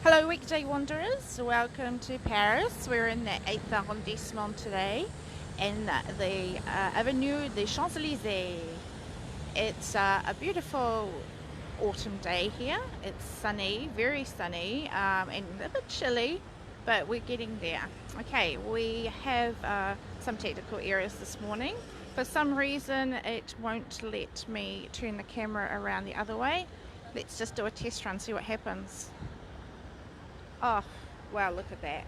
Hello weekday wanderers, welcome to Paris. We're in the 8th Arrondissement today in the Avenue des Champs-Élysées. It's a beautiful autumn day here. It's sunny, very sunny, and a bit chilly, but we're getting there. Okay, we have some technical errors this morning. For some reason it won't let me turn the camera around the other way. Let's just do a test run, see what happens. Oh, wow, look at that.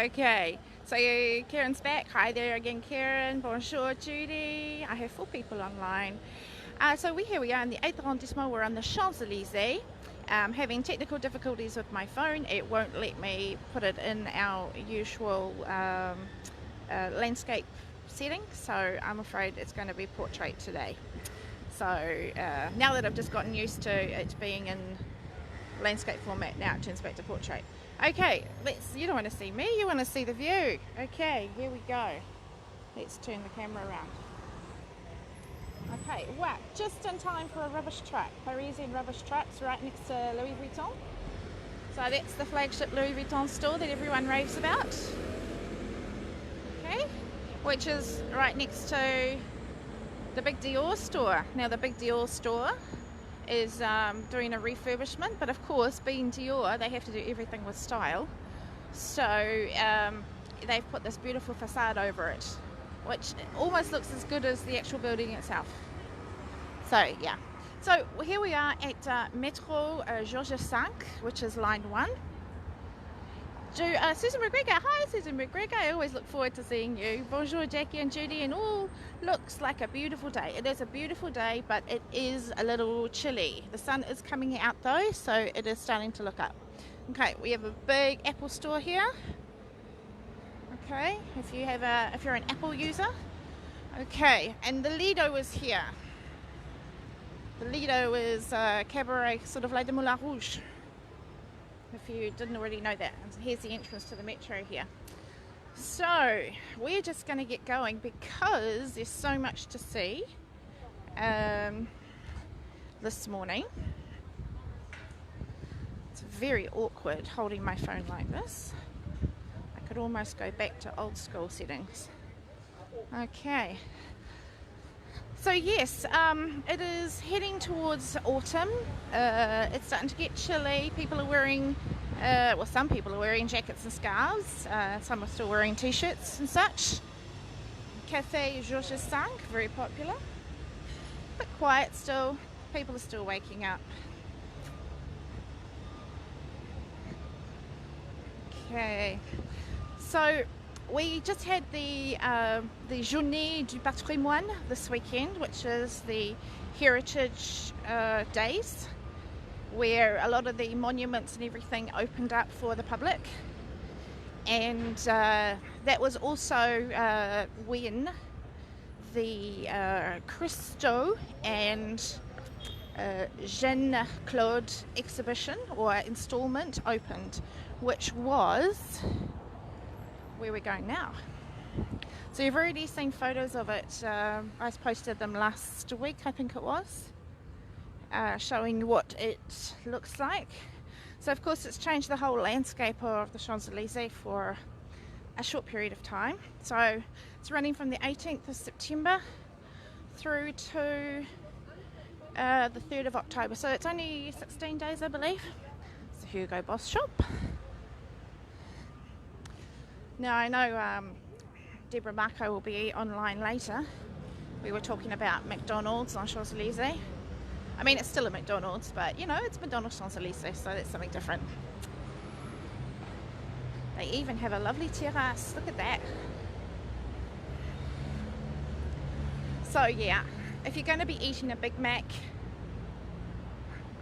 Okay, so Karen's back. Hi there again, Karen. Bonjour, Judy. I have 4 people online. So here we are in the 8th arrondissement. We're on the Champs-Élysées. Having technical difficulties with my phone. It won't let me put it in our usual landscape setting, so I'm afraid it's going to be portrait today. So now that I've just gotten used to it being in landscape format, now it turns back to portrait. Okay, you don't want to see me, you want to see the view. Okay, here we go. Let's turn the camera around. Okay, wow, just in time for a rubbish truck. Parisian rubbish trucks right next to Louis Vuitton. So that's the flagship Louis Vuitton store that everyone raves about. Okay, which is right next to the big Dior store. Now the big Dior store is doing a refurbishment, but of course being Dior they have to do everything with style, so they've put this beautiful facade over it which almost looks as good as the actual building itself. So yeah, so here we are at Metro Georges V, which is line 1. Susan McGregor, hi Susan McGregor, I always look forward to seeing you. Bonjour Jackie and Judy, and all looks like a beautiful day. It is a beautiful day, but it is a little chilly. The sun is coming out though, so it is starting to look up. Okay, we have a big Apple store here. Okay, if you're an Apple user. Okay, and the Lido is here. The Lido is cabaret, sort of like the Moulin Rouge, if you didn't already know that. Here's the entrance to the metro here. So we're just going to get going because there's so much to see this morning. It's very awkward holding my phone like this. I could almost go back to old school settings. Okay, so yes, it is heading towards autumn. It's starting to get chilly. People are wearing, some people are wearing jackets and scarves. Some are still wearing t-shirts and such. Café Georges V, very popular. But quiet still. People are still waking up. Okay, so we just had the Journée du Patrimoine this weekend, which is the heritage days, where a lot of the monuments and everything opened up for the public. And that was also when the Christo and Jean-Claude exhibition or installment opened, which was where we're going now. So you've already seen photos of it. I posted them last week, I think it was, showing what it looks like. So of course it's changed the whole landscape of the Champs-Élysées for a short period of time. So it's running from the 18th of September through to the 3rd of October. So it's only 16 days, I believe. It's the Hugo Boss shop. Now I know Deborah Marco will be online later. We were talking about McDonald's on Champs-Élysées. I mean, it's still a McDonald's, but you know, it's McDonald's Champs-Élysées, so that's something different. They even have a lovely terrace. Look at that. So yeah, if you're going to be eating a Big Mac,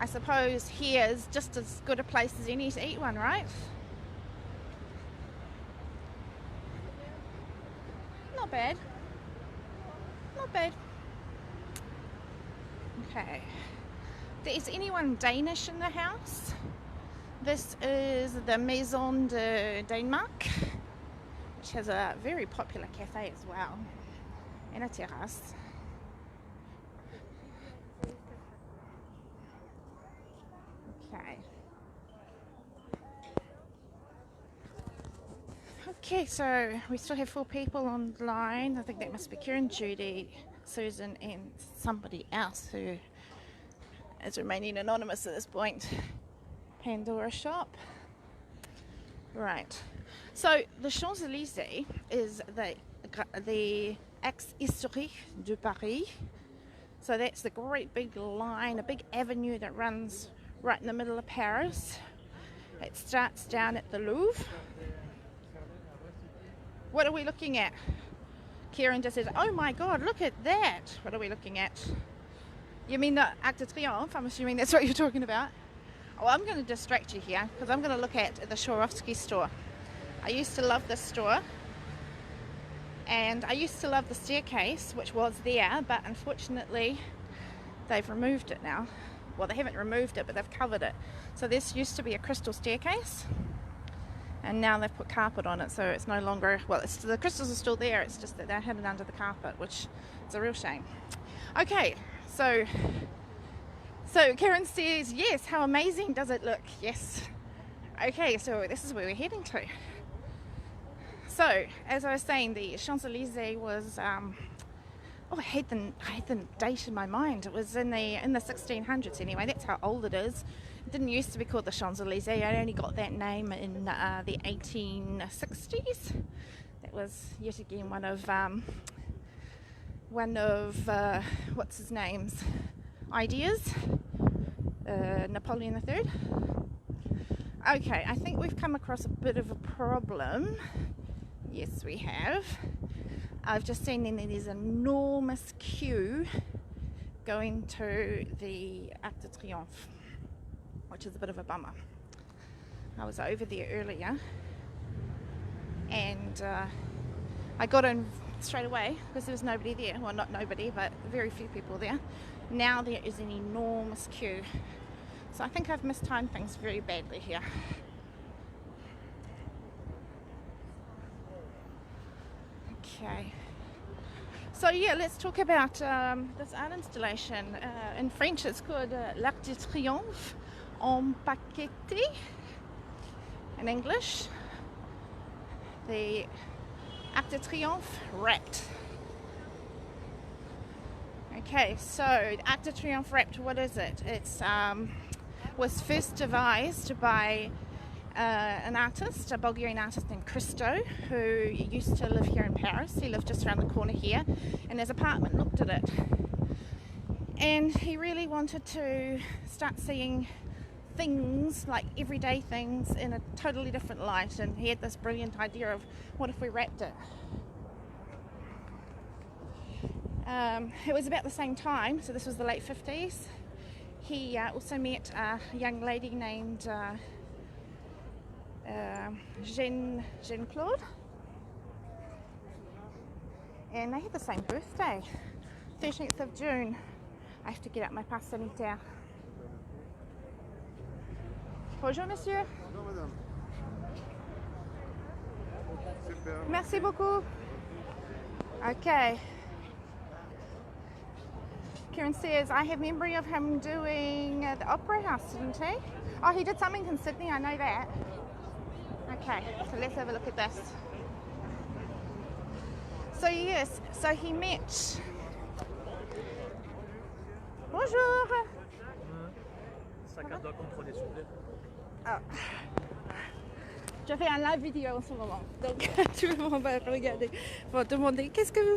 I suppose here is just as good a place as any to eat one, right? Not bad. Not bad. Okay. Is anyone Danish in the house? This is the Maison de Denmark, which has a very popular cafe as well, and a terrace. Okay, so we still have 4 people online. I think that must be Kieran, Judy, Susan, and somebody else who is remaining anonymous at this point. Pandora shop. Right. So the Champs-Élysées is the axe historique de Paris. So that's the great big line, a big avenue that runs right in the middle of Paris. It starts down at the Louvre. What are we looking at? Kieran just says, oh my god, look at that. What are we looking at? You mean the Arc de Triomphe? I'm assuming that's what you're talking about. Oh, I'm going to distract you here because I'm going to look at the Swarovski store. I used to love this store, and I used to love the staircase which was there, but unfortunately they've removed it now. Well, they haven't removed it, but they've covered it. So this used to be a crystal staircase, and now they've put carpet on it, so it's no longer, well, the crystals are still there, it's just that they're hidden under the carpet, which is a real shame. Okay, so Karen says, yes, how amazing does it look? Yes. Okay, so this is where we're heading to. So, as I was saying, the Champs-Élysées was, I had the date in my mind. It was in the 1600s anyway. That's how old it is. It didn't used to be called the Champs-Élysées. I only got that name in the 1860s. That was yet again one of what's his name's ideas. Napoleon III. Okay, I think we've come across a bit of a problem. Yes, we have. I've just seen that there's an enormous queue going to the Arc de Triomphe, which is a bit of a bummer. I was over there earlier, and I got in straight away because there was nobody there. Well, not nobody, but very few people there. Now there is an enormous queue. So I think I've mistimed things very badly here. Okay. So yeah, let's talk about this art installation. In French it's called l'Arc de Triomphe empaqueté. In English, the Arc de Triomphe wrapped. Okay, so Arc de Triomphe wrapped, what is it? It's was first devised by an artist, a Bulgarian artist named Christo, who used to live here in Paris. He lived just around the corner here, and his apartment looked at it. And he really wanted to start seeing things, like everyday things, in a totally different light, and he had this brilliant idea of what if we wrapped it. It was about the same time, so this was the late 50s. He also met a young lady named Jean Claude, and they had the same birthday, 13th of June. I have to get out my passe sanitaire. Bonjour monsieur. Bonjour madame. Super. Merci beaucoup. Okay. Kieran says, I have memory of him doing the Opera House, didn't he? Oh, he did something in Sydney, I know that. Okay, so let's have a look at this. So yes, so he met... Bonjour. Sac à dos contrôlé, s'il vous plaît. Ah. Je fais un live vidéo en ce moment, donc tout le monde va regarder, va demander qu'est-ce que vous